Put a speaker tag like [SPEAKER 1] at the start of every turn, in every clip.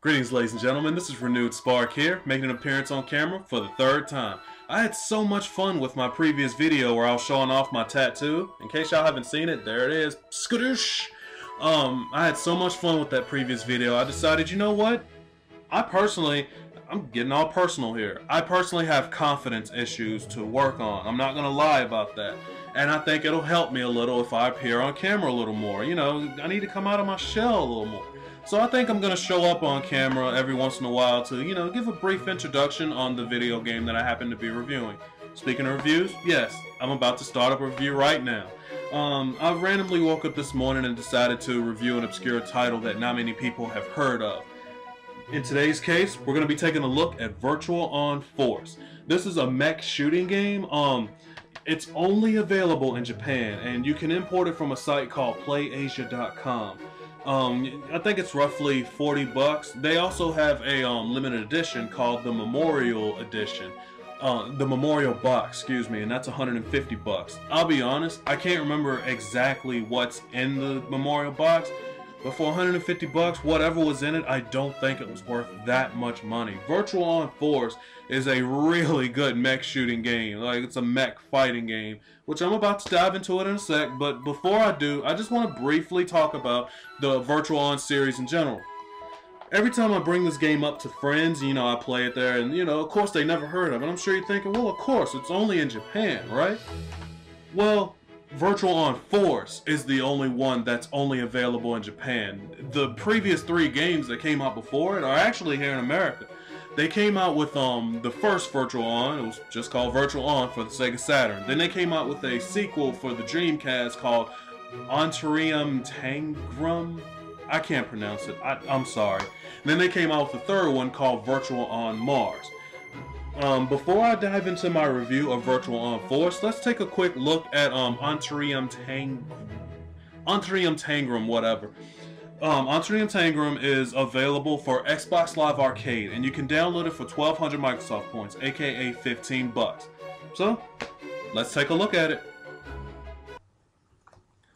[SPEAKER 1] Greetings, ladies and gentlemen. This is RenewedSpark here, making an appearance on camera for the third time. I had so much fun with my previous video where I was showing off my tattoo. In case y'all haven't seen it, there it is. Skadoosh! I had so much fun with that previous video. I decided, you know what? I'm getting all personal here. I personally have confidence issues to work on. I'm not gonna lie about that. And I think it'll help me a little if I appear on camera a little more. You know, I need to come out of my shell a little more. So I think I'm going to show up on camera every once in a while to, you know, give a brief introduction on the video game that I happen to be reviewing. Speaking of reviews, yes, I'm about to start up a review right now. I randomly woke up this morning and decided to review an obscure title that not many people have heard of. In today's case, we're going to be taking a look at Virtual On Force. This is a mech shooting game. It's only available in Japan, and you can import it from a site called playasia.com. I think it's roughly 40 bucks. They also have a limited edition called the Memorial Edition. The Memorial Box, excuse me, and that's 150 bucks. I'll be honest, I can't remember exactly what's in the Memorial Box, but for 150 bucks, whatever was in it, I don't think it was worth that much money. Virtual On Force is a really good mech shooting game. Like, it's a mech fighting game, which I'm about to dive into it in a sec, but before I do, I just want to briefly talk about the Virtual On series in general. Every time I bring this game up to friends, you know, I play it there, and, you know, of course they never heard of it. I'm sure you're thinking, well, of course, it's only in Japan, right? Well, Virtual On Force is the only one that's only available in Japan. The previous 3 games that came out before it are actually here in America. They came out with the first Virtual On. It was just called Virtual On for the Sega Saturn. Then they came out with a sequel for the Dreamcast called Untitled Chapter. I can't pronounce it. I'm sorry. And then they came out with the third one called Virtual On Mars. Before I dive into my review of Virtual On Force, let's take a quick look at Untitled Chapter, whatever. Untitled Chapter is available for Xbox Live Arcade, and you can download it for 1,200 Microsoft points, aka 15 bucks. So, let's take a look at it.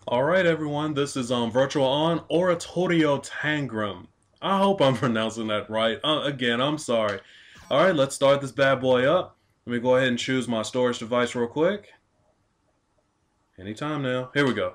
[SPEAKER 1] Alright everyone, this is Virtual On Untitled Chapter. I hope I'm pronouncing that right. Again, I'm sorry. Alright, let's start this bad boy up. Let me go ahead and choose my storage device real quick. Anytime now. Here we go.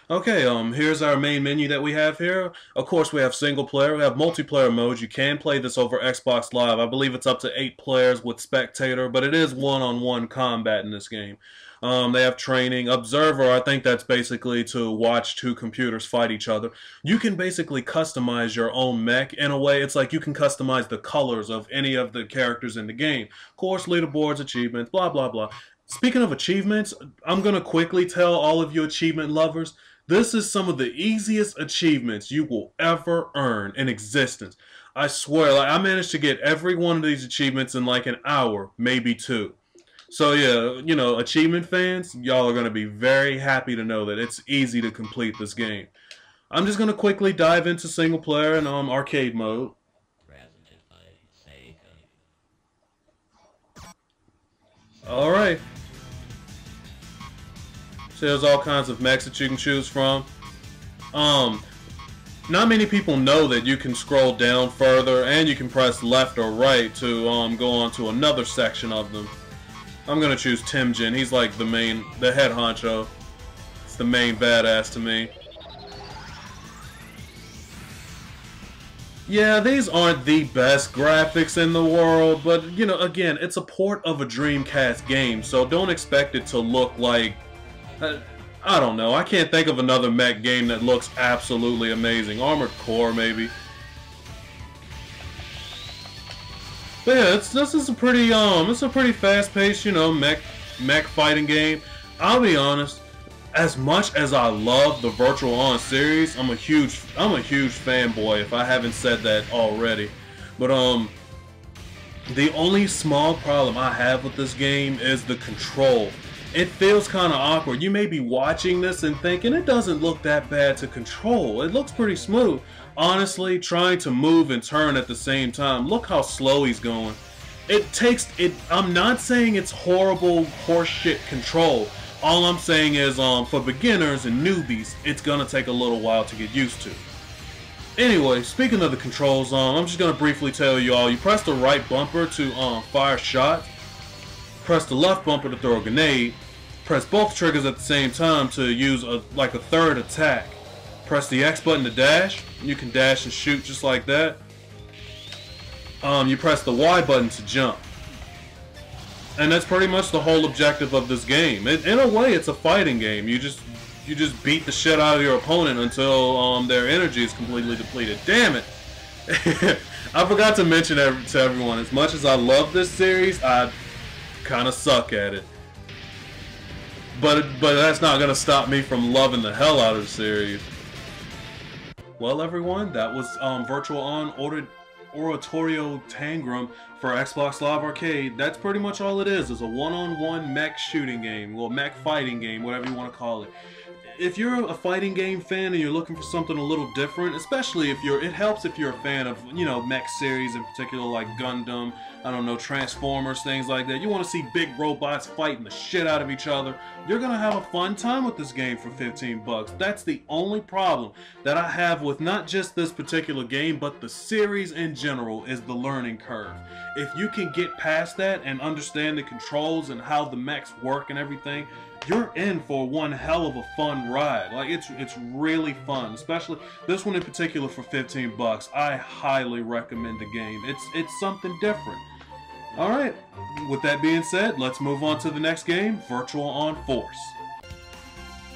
[SPEAKER 1] Okay, here's our main menu that we have here. Of course, we have single player. We have multiplayer modes. You can play this over Xbox Live. I believe it's up to 8 players with spectator, but it is one-on-one combat in this game. They have training. Observer, I think that's basically to watch 2 computers fight each other. You can basically customize your own mech in a way. It's like you can customize the colors of any of the characters in the game. Of course, leaderboards, achievements, blah, blah, blah. Speaking of achievements, I'm going to quickly tell all of you achievement lovers, this is some of the easiest achievements you will ever earn in existence. I swear, like, I managed to get every one of these achievements in like an hour, maybe 2. So yeah, you know, achievement fans, y'all are going to be very happy to know that it's easy to complete this game. I'm just going to quickly dive into single player and arcade mode. Alright. So there's all kinds of mechs that you can choose from. Not many people know that you can scroll down further and you can press left or right to go on to another section of them. I'm gonna choose Timjin. He's like the head honcho. It's the main badass to me. Yeah, these aren't the best graphics in the world, but you know, again, it's a port of a Dreamcast game, so don't expect it to look like, I don't know, I can't think of another mech game that looks absolutely amazing. Armored Core, maybe. But yeah, this is a pretty it's a pretty fast-paced, you know, mech fighting game. I'll be honest, as much as I love the Virtual On series, I'm a huge fanboy if I haven't said that already. But the only small problem I have with this game is the control. It feels kind of awkward. You may be watching this and thinking it doesn't look that bad to control. It looks pretty smooth. Honestly, trying to move and turn at the same time, look how slow he's going. I'm not saying it's horrible horseshit control. All I'm saying is for beginners and newbies, it's gonna take a little while to get used to. Anyway, speaking of the controls, I'm just gonna briefly tell you all. You press the right bumper to fire shots. Press the left bumper to throw a grenade. Press both triggers at the same time to use like a third attack. Press the X button to dash. You can dash and shoot just like that. You press the Y button to jump. And that's pretty much the whole objective of this game. In a way, it's a fighting game. You just beat the shit out of your opponent until their energy is completely depleted. Damn it! I forgot to mention to everyone, as much as I love this series, I kind of suck at it. But that's not gonna stop me from loving the hell out of the series. Well, everyone, that was Virtual On Oratorio Tangram for Xbox Live Arcade. That's pretty much all it is a one-on-one mech shooting game, well, mech fighting game, whatever you want to call it. If you're a fighting game fan and you're looking for something a little different, especially if it helps if you're a fan of, you know, mech series in particular, like Gundam, I don't know, Transformers, things like that. You want to see big robots fighting the shit out of each other. You're gonna have a fun time with this game for 15 bucks. That's the only problem that I have with not just this particular game, but the series in general, is the learning curve. If you can get past that and understand the controls and how the mechs work and everything, you're in for one hell of a fun ride. Like, it's really fun, especially this one in particular for 15 bucks. I highly recommend the game. It's something different. All right, with that being said, let's move on to the next game, Virtual On Force.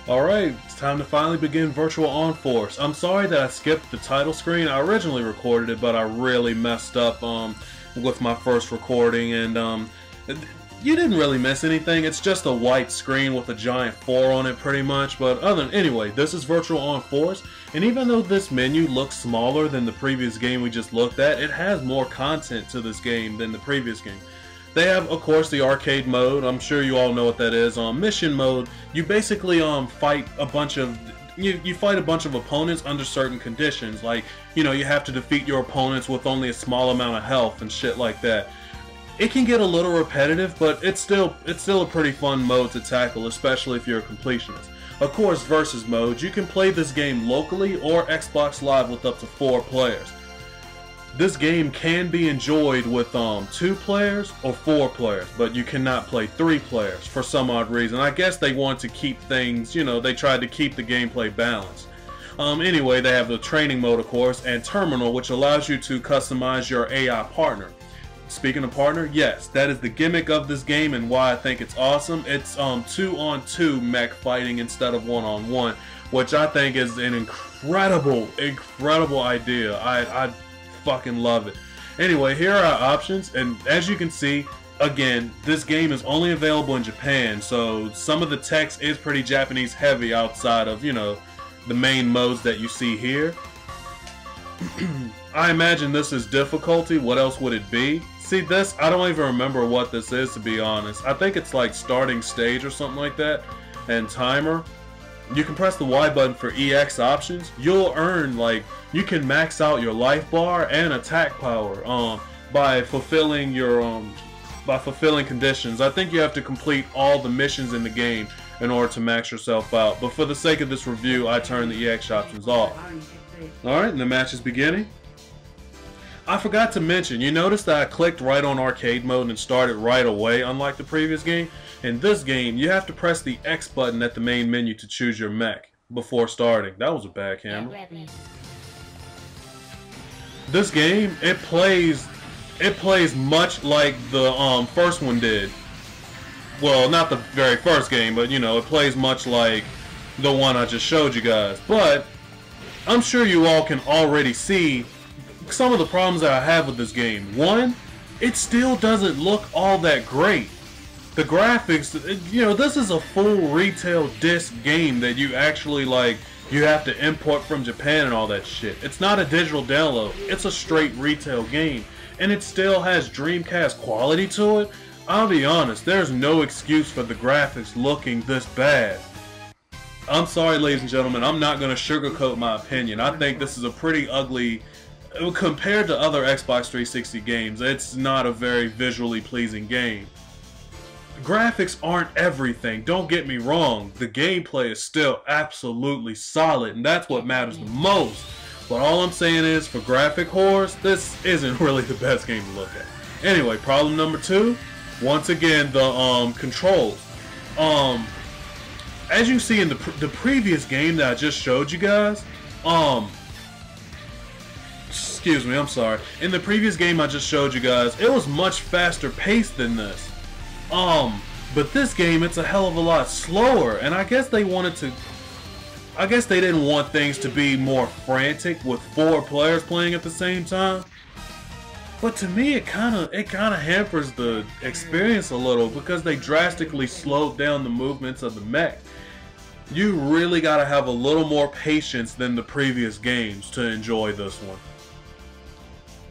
[SPEAKER 1] All right, it's time to finally begin Virtual On Force. I'm sorry that I skipped the title screen. I originally recorded it, but I really messed up with my first recording, and you didn't really miss anything. It's just a white screen with a giant 4 on it, pretty much. But anyway, this is Virtual On Force, and even though this menu looks smaller than the previous game we just looked at, it has more content to this game than the previous game. They have, of course, the arcade mode. I'm sure you all know what that is. Mission mode, you basically fight a bunch of you fight a bunch of opponents under certain conditions. Like, you know, you have to defeat your opponents with only a small amount of health and shit like that. It can get a little repetitive, but it's still a pretty fun mode to tackle, especially if you're a completionist. Of course, versus mode, you can play this game locally or Xbox Live with up to 4 players. This game can be enjoyed with 2 players or 4 players, but you cannot play 3 players for some odd reason. I guess they want to keep things, you know, they tried to keep the gameplay balanced. Anyway, they have the training mode, of course, and terminal, which allows you to customize your AI partner. Speaking of partner, yes, that is the gimmick of this game and why I think it's awesome. It's 2-on-2 mech fighting instead of 1-on-1, which I think is an incredible idea. I fucking love it. Anyway, here are our options, and as you can see, again, this game is only available in Japan, so some of the text is pretty Japanese heavy outside of, you know, the main modes that you see here. I imagine this is difficulty. What else would it be? See, this, I don't even remember what this is, to be honest. I think it's like starting stage or something like that, and timer. You can press the Y button for EX options. You'll earn, like, you can max out your life bar and attack power by fulfilling your conditions. I think you have to complete all the missions in the game in order to max yourself out. But for the sake of this review, I turn the EX options off. Alright, and the match is beginning. I forgot to mention, you notice that I clicked right on arcade mode and started right away, unlike the previous game. In this game, you have to press the X button at the main menu to choose your mech before starting. That was a bad camera. This game, it plays much like the first one did. Well, not the very first game, but you know, it plays much like the one I just showed you guys. But I'm sure you all can already see some of the problems that I have with this game. One, it still doesn't look all that great. The graphics, you know, this is a full retail disc game that you actually, like, you have to import from Japan and all that shit. It's not a digital download. It's a straight retail game. And it still has Dreamcast quality to it. I'll be honest, there's no excuse for the graphics looking this bad. I'm sorry, ladies and gentlemen, I'm not going to sugarcoat my opinion. I think this is a pretty ugly, compared to other Xbox 360 games, it's not a very visually pleasing game. Graphics aren't everything, don't get me wrong. The gameplay is still absolutely solid, and that's what matters the most. But all I'm saying is, for graphic horrors, this isn't really the best game to look at. Anyway, problem number 2, once again, the controls. As you see in the previous game that I just showed you guys, excuse me, I'm sorry. In the previous game I just showed you guys, it was much faster paced than this. But this game, it's a hell of a lot slower, and I guess they didn't want things to be more frantic with 4 players playing at the same time. But to me, it kind of hampers the experience a little because they drastically slowed down the movements of the mech. You really gotta have a little more patience than the previous games to enjoy this one.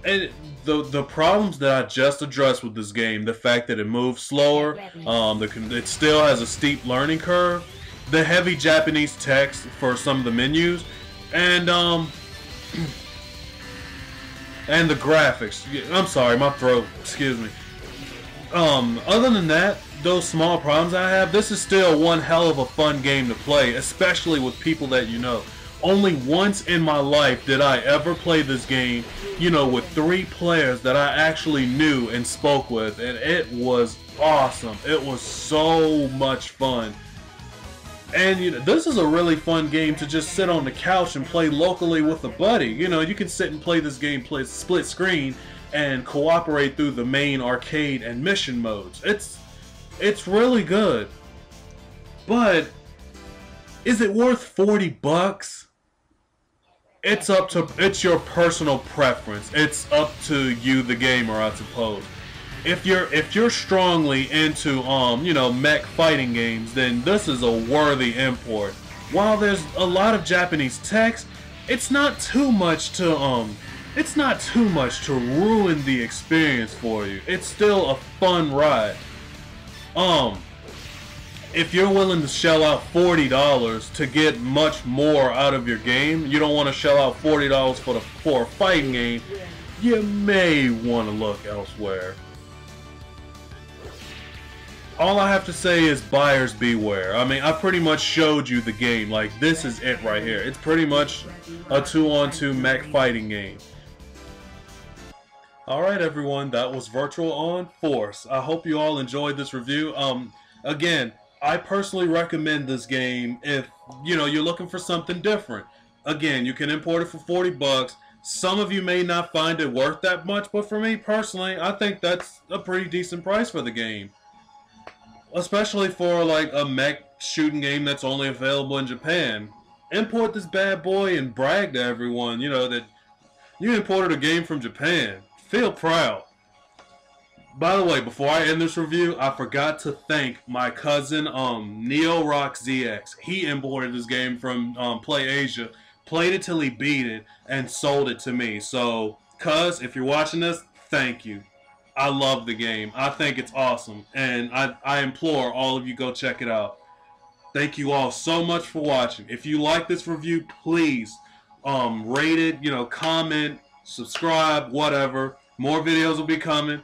[SPEAKER 1] And the problems that I just addressed with this game, the fact that it moves slower, it still has a steep learning curve, the heavy Japanese text for some of the menus, and the graphics. I'm sorry, my throat, excuse me. Other than that, those small problems I have, this is still one hell of a fun game to play, especially with people that you know. Only once in my life did I ever play this game, you know, with 3 players that I actually knew and spoke with, and it was awesome. It was so much fun. And you know, this is a really fun game to just sit on the couch and play locally with a buddy. You know, you can sit and play this game, play split screen, and cooperate through the main arcade and mission modes. It's really good. But is it worth 40 bucks? It's your personal preference. It's up to you, the gamer, I suppose. If you're strongly into you know, mech fighting games, then this is a worthy import. While there's a lot of Japanese text, it's not too much to ruin the experience for you. It's still a fun ride. If you're willing to shell out $40 to get much more out of your game, you don't want to shell out $40 for a fighting game, you may want to look elsewhere. All I have to say is buyers beware. I mean, I pretty much showed you the game. Like, this is it right here. It's pretty much a 2-on-2 mech fighting game. Alright everyone, that was Virtual On Force. I hope you all enjoyed this review. Again, I personally recommend this game if, you know, you're looking for something different. Again, you can import it for 40 bucks. Some of you may not find it worth that much, but for me personally, I think that's a pretty decent price for the game. Especially for like a mech shooting game that's only available in Japan. Import this bad boy and brag to everyone, you know, that you imported a game from Japan. Feel proud. By the way, before I end this review, I forgot to thank my cousin, NeoRockZX. He imported this game from Play Asia, played it till he beat it, and sold it to me. So, cuz, if you're watching this, thank you. I love the game. I think it's awesome, and I implore all of you go check it out. Thank you all so much for watching. If you like this review, please rate it, you know, comment, subscribe, whatever. More videos will be coming.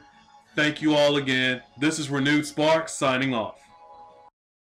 [SPEAKER 1] Thank you all again. This is RenewedSpark signing off.